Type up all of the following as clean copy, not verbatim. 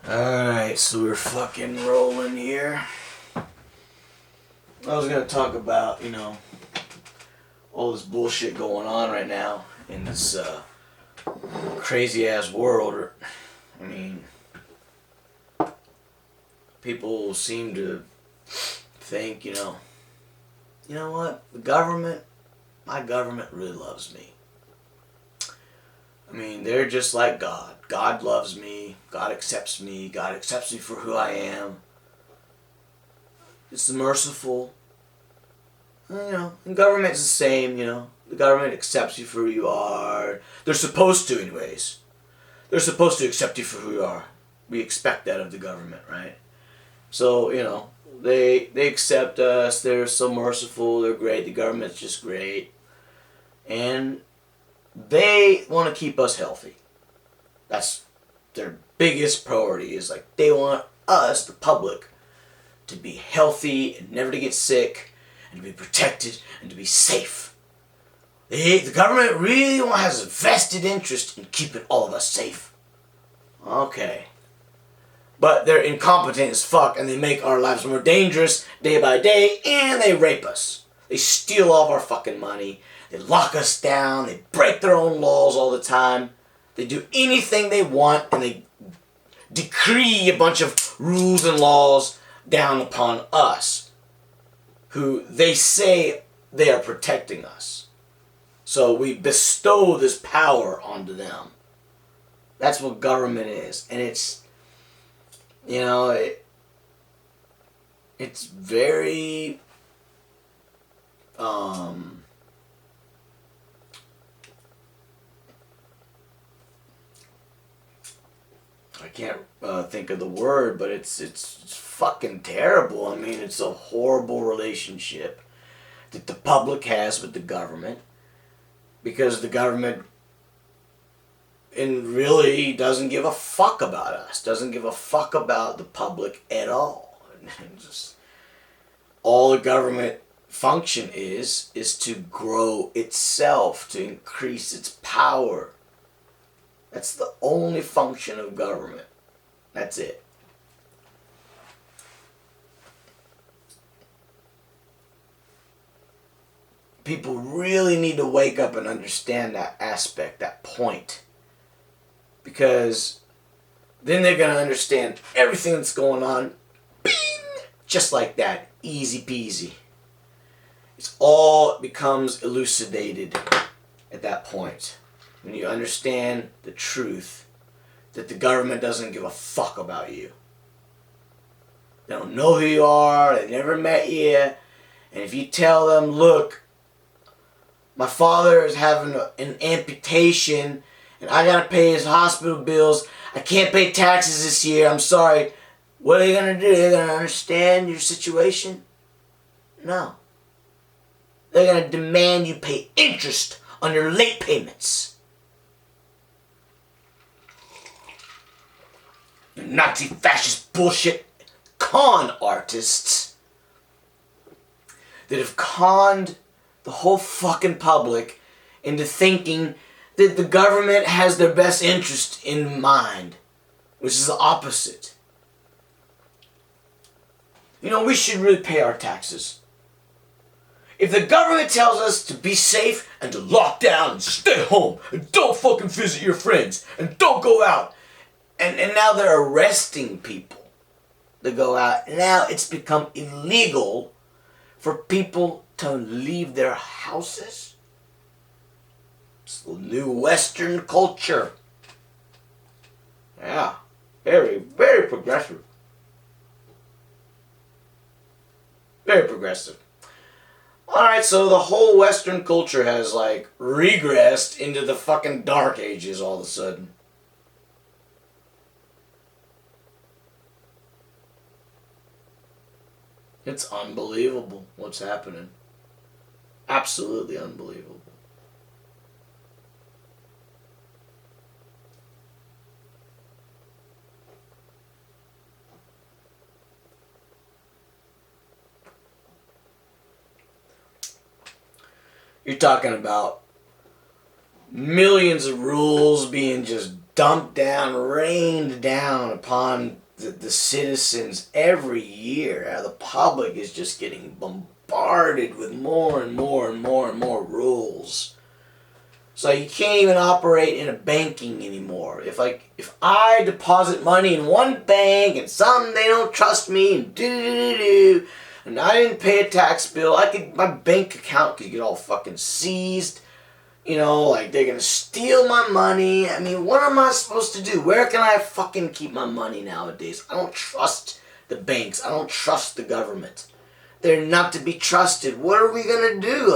Alright, so we're fucking rolling here. I was gonna talk about, all this bullshit going on right now in this crazy ass world. I mean, people seem to think, you know what? My government really loves me. I mean, they're just like God. God loves me. God accepts me. God accepts me for who I am. It's merciful. And government's the same, The government accepts you for who you are. They're supposed to, anyways. They're supposed to accept you for who you are. We expect that of the government, right? So, they accept us. They're so merciful. They're great. The government's just great. And they want to keep us healthy. That's their biggest priority, is like they want us, the public, to be healthy and never to get sick and to be protected and to be safe. The government really has a vested interest in keeping all of us safe. Okay. But they're incompetent as fuck, and they make our lives more dangerous day by day, and they rape us. They steal all of our fucking money. They lock us down. They break their own laws all the time. They do anything they want, and they decree a bunch of rules and laws down upon us, who they say they are protecting us. So we bestow this power onto them. That's what government is. And it's, it's very, I can't think of the word, but it's fucking terrible. I mean, it's a horrible relationship that the public has with the government, because the government really doesn't give a fuck about us, doesn't give a fuck about the public at all. Just all the government function is to grow itself, to increase its power. That's the only function of government. That's it. People really need to wake up and understand that aspect, that point. Because then they're going to understand everything that's going on. Bing! Just like that. Easy peasy. It becomes elucidated at that point. When you understand the truth that the government doesn't give a fuck about you. They don't know who you are. They've never met you. And if you tell them, look, my father is having an amputation and I gotta pay his hospital bills. I can't pay taxes this year. I'm sorry. What are they gonna do? They're gonna understand your situation? No. They're gonna demand you pay interest on your late payments. Nazi fascist bullshit con artists that have conned the whole fucking public into thinking that the government has their best interest in mind, which is the opposite. We should really pay our taxes. If the government tells us to be safe and to lock down and stay home and don't fucking visit your friends and don't go out, and now they're arresting people that go out. Now it's become illegal for people to leave their houses. It's the new Western culture. Yeah. Very, very progressive. Very progressive. Alright, so the whole Western culture has, regressed into the fucking Dark Ages all of a sudden. It's unbelievable what's happening. Absolutely unbelievable. You're talking about millions of rules being just dumped down, rained down upon the citizens every year. The public is just getting bombarded with more and more and more and more rules. So you can't even operate in a banking anymore. If I deposit money in one bank and they don't trust me and I didn't pay a tax bill, my bank account could get all fucking seized. They're gonna steal my money. I mean, what am I supposed to do? Where can I fucking keep my money nowadays? I don't trust the banks. I don't trust the government. They're not to be trusted. What are we gonna do?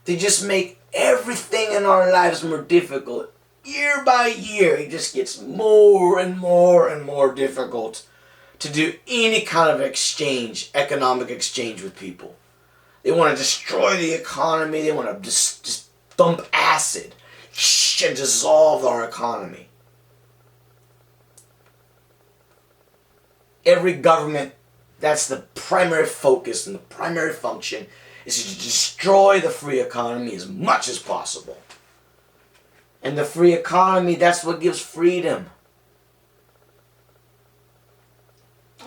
They just make everything in our lives more difficult. Year by year, it just gets more and more and more difficult to do any kind of economic exchange with people. They want to destroy the economy. They want to just dump acid and dissolve our economy. Every government, that's the primary focus and the primary function, is to destroy the free economy as much as possible. And the free economy, that's what gives freedom.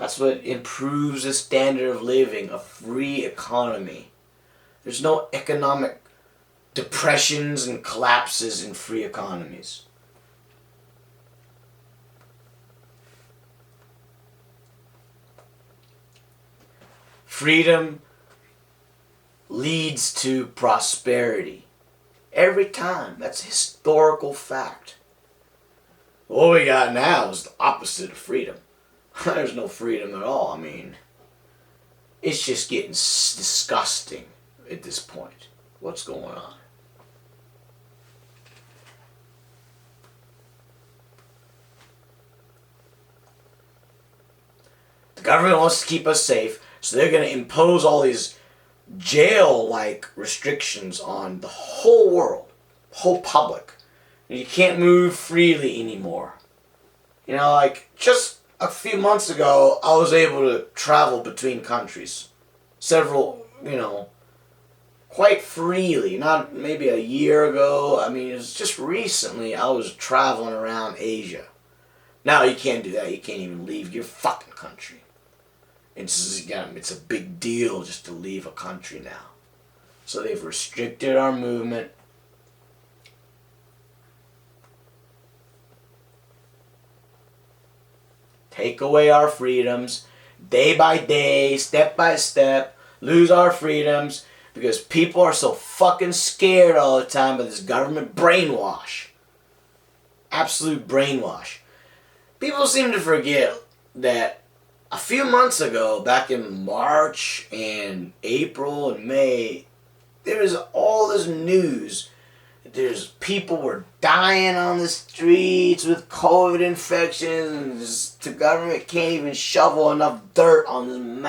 That's what improves the standard of living, a free economy. There's no economic depressions and collapses in free economies. Freedom leads to prosperity. Every time. That's a historical fact. What we got now is the opposite of freedom. There's no freedom at all. I mean, it's just getting disgusting at this point. What's going on? The government wants to keep us safe, so they're going to impose all these jail-like restrictions on the whole world, whole public. And you can't move freely anymore. Just a few months ago, I was able to travel between countries. Several, quite freely. Not maybe a year ago. I mean, it was just recently I was traveling around Asia. Now you can't do that. You can't even leave your fucking country. It's a big deal just to leave a country now. So they've restricted our movement. Take away our freedoms, day by day, step by step, lose our freedoms, because people are so fucking scared all the time by this government brainwash. Absolute brainwash. People seem to forget that a few months ago, back in March and April and May, there was all this news. There's people were dying on the streets with COVID infections. The government can't even shovel enough dirt on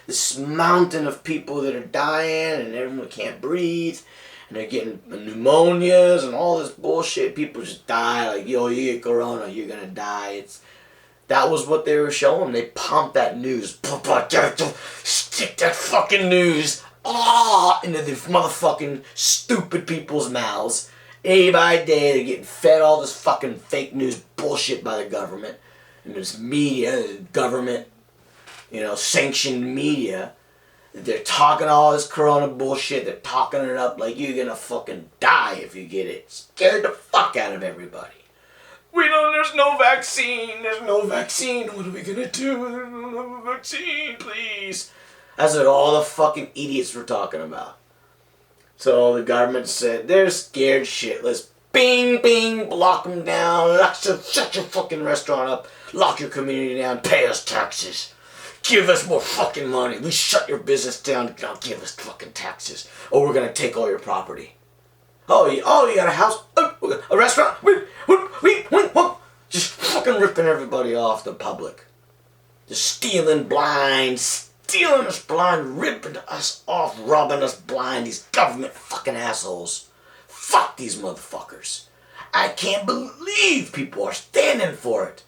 this mountain of people that are dying, and everyone can't breathe, and they're getting pneumonias and all this bullshit. People just die you get corona, you're gonna die. That was what they were showing. They pumped that news. Stick that fucking news into the motherfucking stupid people's mouths. Day by day, they're getting fed all this fucking fake news bullshit by the government. And this media, government, sanctioned media. They're talking all this corona bullshit. They're talking it up like you're gonna fucking die if you get it. Scared the fuck out of everybody. There's no vaccine. There's no vaccine. What are we gonna do? There's no vaccine, please. That's what all the fucking idiots were talking about. So the government said, they're scared shitless. Bing, bing, block them down. Shut your fucking restaurant up. Lock your community down. Pay us taxes. Give us more fucking money. We shut your business down. Now give us fucking taxes. Or we're gonna take all your property. Oh, you got a house? A restaurant? Just fucking ripping everybody off, the public. Just stealing us blind, ripping us off, robbing us blind, these government fucking assholes. Fuck these motherfuckers. I can't believe people are standing for it.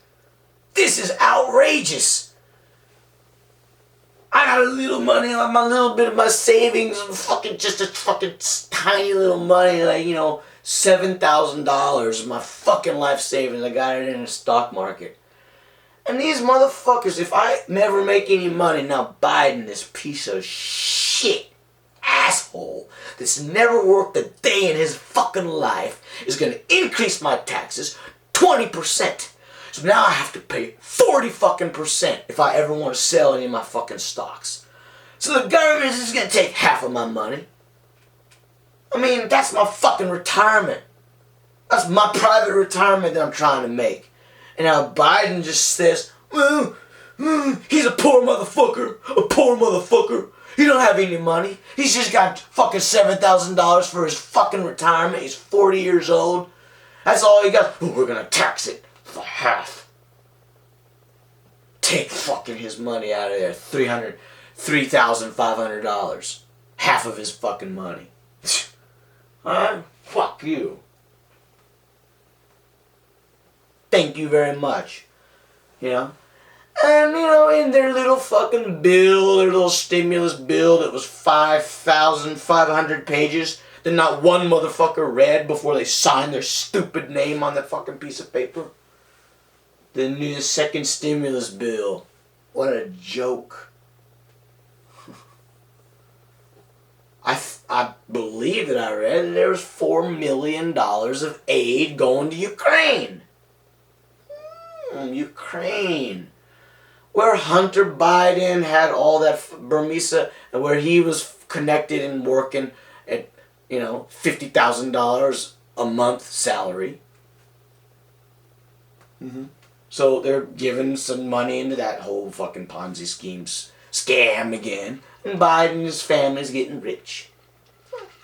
This is outrageous. I got a little money, my little bit of my savings, just a fucking tiny little money, $7,000 of my fucking life savings. I got it in the stock market. And these motherfuckers, if I never make any money, now Biden, this piece of shit asshole that's never worked a day in his fucking life, is going to increase my taxes 20%. So now I have to pay 40 fucking percent if I ever want to sell any of my fucking stocks. So the government is just going to take half of my money. I mean, that's my fucking retirement. That's my private retirement that I'm trying to make. And now Biden just says, well, he's a poor motherfucker. A poor motherfucker. He don't have any money. He's just got fucking $7,000 for his fucking retirement. He's 40 years old. That's all he got. Ooh, we're going to tax it for half. Take fucking his money out of there. $3,500. Half of his fucking money. Alright? Fuck you. Thank you very much. You know? And, you know, in their little fucking bill, their little stimulus bill that was 5,500 pages that not one motherfucker read before they signed their stupid name on that fucking piece of paper. The new second stimulus bill. What a joke. I believe that I read that there was $4 million of aid going to Ukraine. Ukraine. Where Hunter Biden had all that Burmesa, and where he was connected and working at, you know, $50,000 a month salary. So they're giving some money into that whole fucking Ponzi schemes scam again. And Biden and his family's getting rich.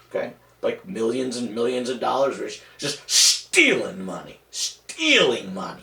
Okay? Like millions and millions of dollars rich. Just stealing money. Stealing money.